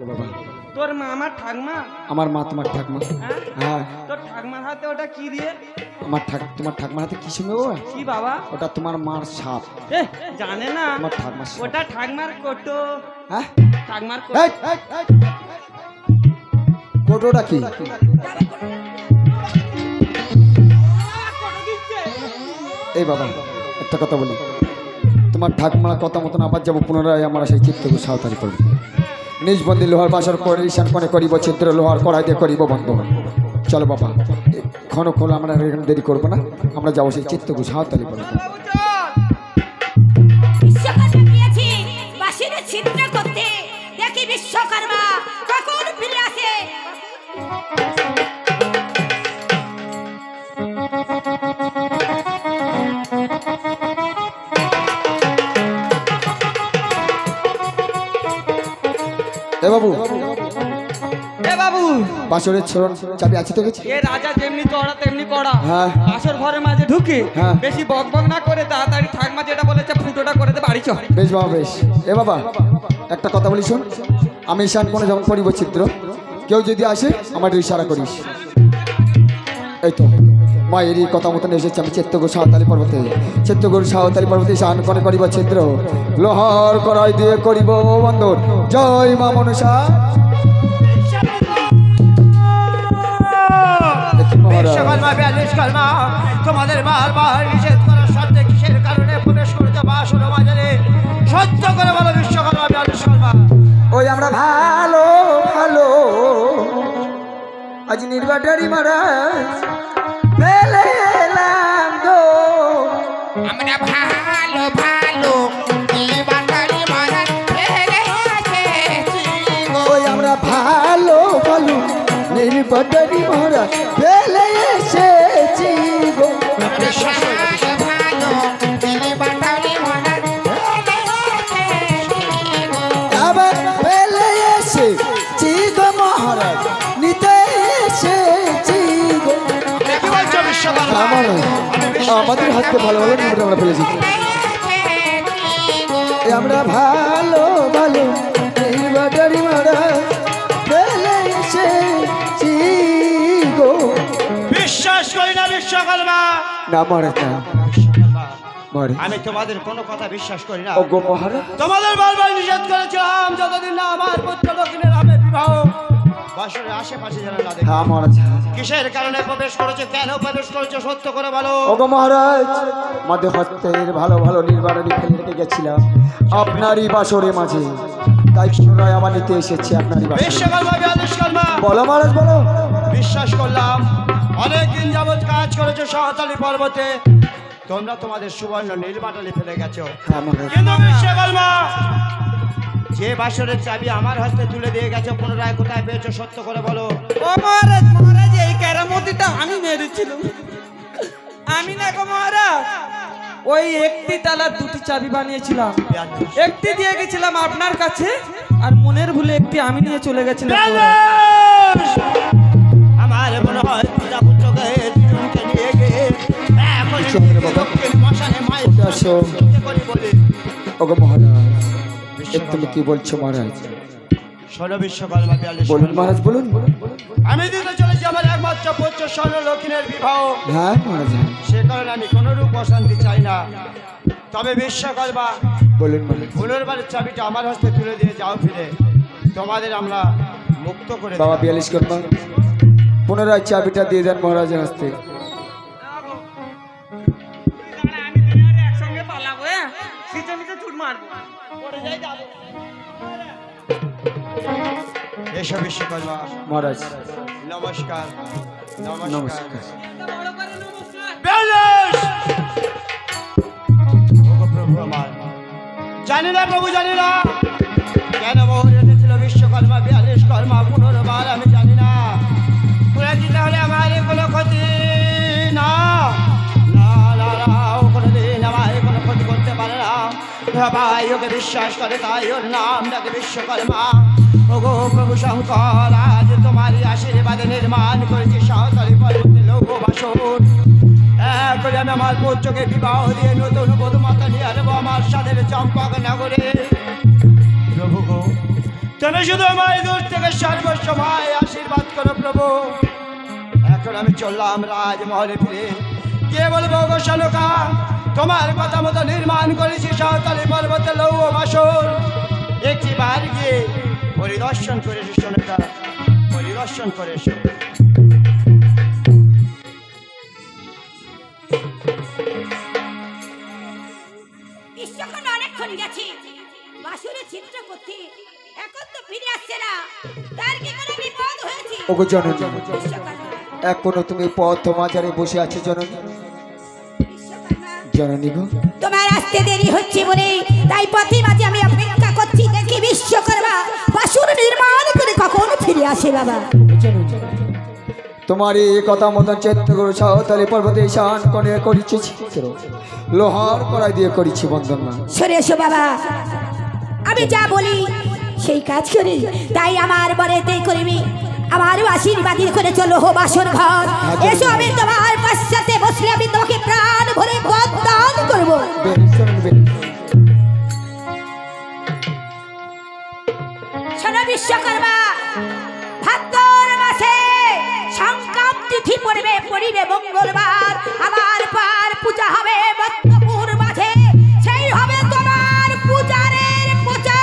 বাবা তোর মা আমার ঠাকমা? আমার মা তোমার ঠাকমা? হ্যাঁ। তোর ঠাকমার হাতে ওটা কি দিয়ে? তোমার ঠাকমার হাতে কি সঙ্গে বাবা? কি বাবা? ওটা তোমার মার সাপ। জানে না তোমার ঠাকমার সাপ। ওটা ঠাকমার কোটো। হ্যাঁ ঠাকমার কোটোটা কি? এই বাবা একটা কথা বলি, তোমার ঠাকমার কথা মতন আবার যাবো পুনরায় আমরা সেই চিত্তকে সাঁওতালি করব। নিজ বন্দি লোহার বাসর করে ঈশান কোণে করিব ছিদ্র, লোহার কড়াই দিয়ে করিব বন্ধ। চলো বাবা ক্ষণ আমরা এখানে দেরি করবো না, আমরা যাবো সেই চিত্তকে সাঁওতালি করবো। ছিদ্র করতে দেখি বিশ্বকর্মা কখন ফিরে আসে। বাবু বাসরের ছোড়ন চাবি আছে তো? গেছে এ রাজা যেমনি চড়া তেমনি কড়া। হ্যাঁ। বাসর ঘরের মাঝে ঢুকে হ্যাঁ। বেশি বকবক না করে তাড়াতাড়ি ঠাকমা যেটা বলেছে ফুটোটা করে দে, বাড়ি চল। বেশ বাবা বেশ। এ বাবা একটা কথা বলি শোন, আমি ঈশান কোণে যখন করিব চিত্র, কেউ যদি আসে আমার ইশারা করিস। এই তো মায়েরই কথা মতন এসেছে। আমি চিত্তগুরু সাঁওতালি পর্বতে, চিত্তগুরু সাঁওতালি পর্বতে ঈশান কোণে করিব চিত্র, লোহার কড়াই দিয়ে করিব বন্দর। জয় মা মনসা। তোমাদের বারবার নিষেধ করার সাথে কিসের কারণে প্রবেশ করতে বাসর বাজারে সহ্য করে বলো বিশ্বকর্মা বিশ্বকর্মা। ওই আমরা ভালো ভালো আজ নির্বাটারি মহারাজ পেলে এলাম গো। আমরা ভালো ভালো নির্বাটারি মহারাজ পেলে এসেছি গো। ওই আমরা ভালো ভালো নির্বাটারি মহারাজ পেলে এসেছি গো। আবার পেলে এসেছি গো মহারাজ, নিতে এসেছি গো। আমাদের হাতে ভালো ভালো নির্বাচন আমরা ফেলেছি। আমরা ভালো ভালো নির্বাটারি মহারাজ পেলে এসেছি গো। বিশ্বাস করি না বিশ্বকর্মা। না মহারাজ না মহারাজ, আমি তোমাদের কোনো কথা বিশ্বাস করি না। ও গো মহারাজ, তোমাদের বারবার নিষেধ করেছিলাম যতদিন না আমার পুত্র দক্ষিণের হবে বিবাহ বাসরের আশেপাশে যেন না দেখি। হ্যাঁ মহারাজ। কিসের কারণে প্রবেশ করেছে, কেন প্রবেশ করেছে, সত্য করে বলো। ও গো মহারাজ, মধ্যে হস্তের ভালো ভালো নির্বাণী ফেলে রেখে গেছিলাম আপনারই বাসরে মাঝে, তাই পুনরায় আবার নিতে এসেছি আপনারই বাসরে। বিশ্বকর্মা বিশ্বকর্মা বলো মহারাজ বলো। বিশ্বাস করলাম অনেকদিন যাবৎ কাজ করেছো সাঁওতালি পর্বতে, তোমরা তোমাদের সুবর্ণ নীলবাটালি ফেলে গেছো। হ্যাঁ মহারাজ। কিন্তু বিশ্বকর্মা যে বাসরের চাবি আমার হস্তে তুলে দিয়ে গেছো, পুনরায় কোথায় পেয়েছো, সত্য করে বলো। ও মহারাজ, মহারাজ এই কেরামতিটা আমি মেরেছিলাম। আমি না গো মহারাজ, ওই একটি তালার দুটি চাবি বানিয়েছিলাম, একটি দিয়ে গেছিলাম আপনার কাছে, আর মনের ভুলে একটি আমি নিয়ে চলে গেছিলাম। আমার মনে হয় প্রজাপুত্রকে দুজনকে নিয়ে গিয়ে এখন দক্ষিণ মশানে মায়ের করি বলে। ও গো মহারাজ, তুমি কি বলছো মহারাজ? শোনো বিশ্বকর্মা বলুন মহারাজ বলুন। আমি দিতে চলেছি আমার একমাত্র পুত্র স্বর্ণ লক্ষ্মীর বিবাহ। হ্যাঁ মহারাজ। সে কারণে আমি কোনরূপ অশান্তি চাই না। তবে বিশ্বকর্মা বলুন মহারাজ। পুনর্বারের চাবিটা আমার হস্তে তুলে দিয়ে যাও, ফিরে তোমাদের আমরা মুক্ত করে বাবা 42 কর্মা পুনরায় চাবিটা দিয়ে দেন মহারাজের হস্তে। একসঙ্গে পালাবো, নিচে নিচে ছুট মারবো, পড়ে যাই যাবো। এসো বিশ্বকর্মা মহারাজ। নমস্কার নমস্কার নমস্কার। প্রভু আমার জানি না, প্রভু জানি না কেন মোহর এসেছিল বিশ্বকর্মা 42 কর্মা পুনর্বার আমি জানি না। পুরাজি তাহলে আমার কোনো ক্ষতি না না না না, ও কোনোদিন আমার কোনো ক্ষতি করতে পারে না। ভাই ওকে বিশ্বাস করে তাই ওর নাম ডাকে বিশ্বকর্মা। ও গো প্রভু শঙ্কর, আজ তোমারই আশীর্বাদে নির্মাণ করেছি সাঁওতালি পর্বতে লৌহ বাসর। করে আমি আমার পুত্রকে বিবাহ দিয়ে নতুন বধূমাতা নিয়ে আসবো আমার সাথে চম্পক নগরে। প্রভু গো তুমি শুধু আমায় দূর থেকে সর্বসময় আশীর্বাদ করো প্রভু। এখন আমি চললাম রাজমহলে ফিরে, কে বলবো গো শালকা, তোমার কথা মতো নির্মাণ করেছি সাঁওতালি পর্বতে লৌহ বাসর। একটি বার গিয়ে পরিদর্শন করে এসো শালকা, পরিদর্শন করে এসো। বিশ্বকর্মা অনেকক্ষণ গেছে বাসুরের চিত্র করতে, এখন তো ফিরে আসছে না। তার কি কোনো বিপদ হয়েছে? ওগো জননী, বিশ্বকর্মা, এখনো তুমি পথ মাঝারে বসে আছো জননী। বিশ্বকর্মা, জননী গো, তোমার আসতে দেরি হচ্ছে বলে তাই পথে মাঝে আমি অপেক্ষা করছি, দেখি বিশ্বকর্মা বাসুর নির্মাণ করে কখন ফিরে আসে। বাবা, তোমার এই কথা মতন চেত্ত করো সাঁওতালি পর্বতে শান করে করিছি চিত্র, লোহার কড়াই দিয়ে করিছি বন্দনা। সরে এসো বাবা, আমি যা বলি সেই কাজ করি, তাই আমার বরেতে করবি, আমার আশীর্বাদ করে চলো হো বাসর ঘর। এসো, আমি তোমার পশ্চাতে বসলে আমি তোমাকে প্রাণ ভরে বরদান করবো। বেশ জননী, বেশ। শোনো বিশ্বকর্মা, ভাদ্র মাসে সংক্রান্তি তিথি পড়িবে মঙ্গলবার, আমার পার পূজা হবে মধ্যপুর মাঝে, সেই হবে তোমার পূজারের পূজা।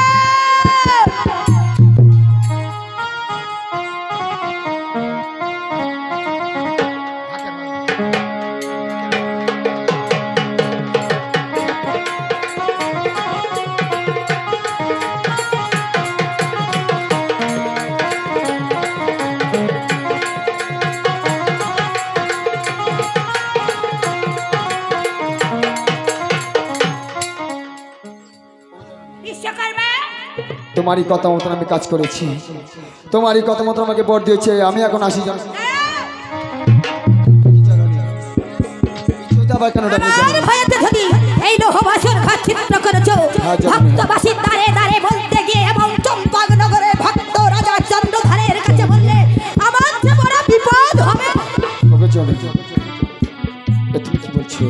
বিশ্বকর্মা, তোমারই কথা মতন আমি কাজ করেছি, তোমারই কথা মতন আমাকে বর দিয়েছে, আমি এখন আসি জননী। আবার কেন ডাকলে আমার জননী? ভয়েতে যদি এই লোহবাসর ঘর ছিদ্র করেছ, হ্যাঁ, জানি। ভক্তবাসীর দ্বারে দ্বারে বলতে গিয়ে এবং চম্পকনগরে ভক্ত রাজা চন্দ্রধরের কাছে বললে আমার যে বড় বিপদ হবে। ওগো জননী, এ তুমি কি বলছো?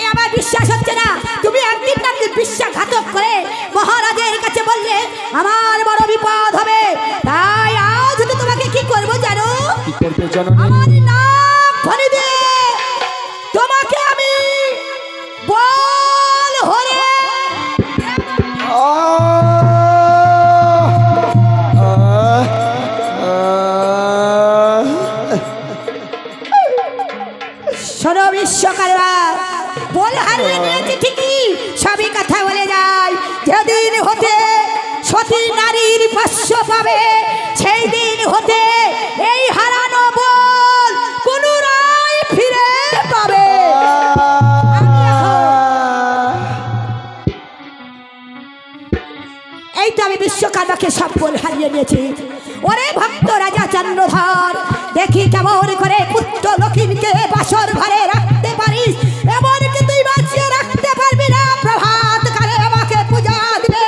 এ আমার বিশ্বাস হচ্ছে না। তুমি একদিন না একদিন বিশ্বাসঘাতক করে মহারাজের কাছে বললে আমার বড় বিপদ হবে, তাই আজ তো তোমাকে কি করবো জানো? কি করবে জননী? আমার নাক ধরে দিয়ে তোমাকে আমি বল হরে শোনো বিশ্বকর্মা, বল হারিয়ে নিয়েছি ঠিকই, সবই কথা বলে যায়। যেদিন হতে সতী নারীর পাশ্য পাবে, সেই দিন হতে এই হারানো বল পুনরায় ফিরে পাবে। এই তো আমি বিশ্বকর্মাকে সব বল হারিয়ে নিয়েছি। ওরে ভক্ত রাজা চন্দ্রধর, দেখি কেমন করে পুত্র লক্ষ্মীকে বাসর ঘরে রাখতে পারিস, এমনকি তুই বাঁচিয়ে রাখতে পারবি না। প্রভাত কালে আমাকে পূজা দিবে,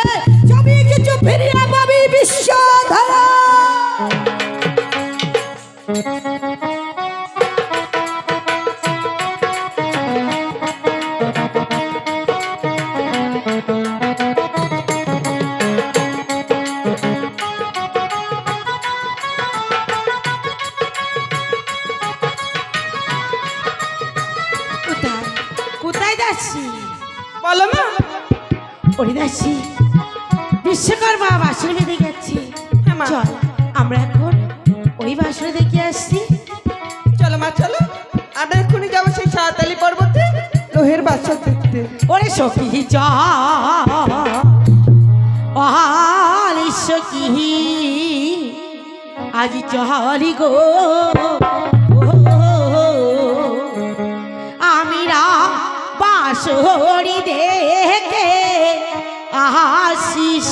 সবই কিছু ফিরিয়ে পাবি বিশ্বধর। কোথায় যাচ্ছি? বলো মা। ওরে দাসি, বিশ্বকর্মা বাসর বেঁধে গেছি। হ্যাঁ মা। চল আমরা এখন ওই বাসরে দেখে আসছি। চলো মা, চলো, আমরা এক্ষুনি যাবো সেই সাঁওতালি পর্বতে লোহের বাসর দেখতে। ওরে সখী সখী আজ চলি গো, আমিরা বাসরি দেখে আসিস।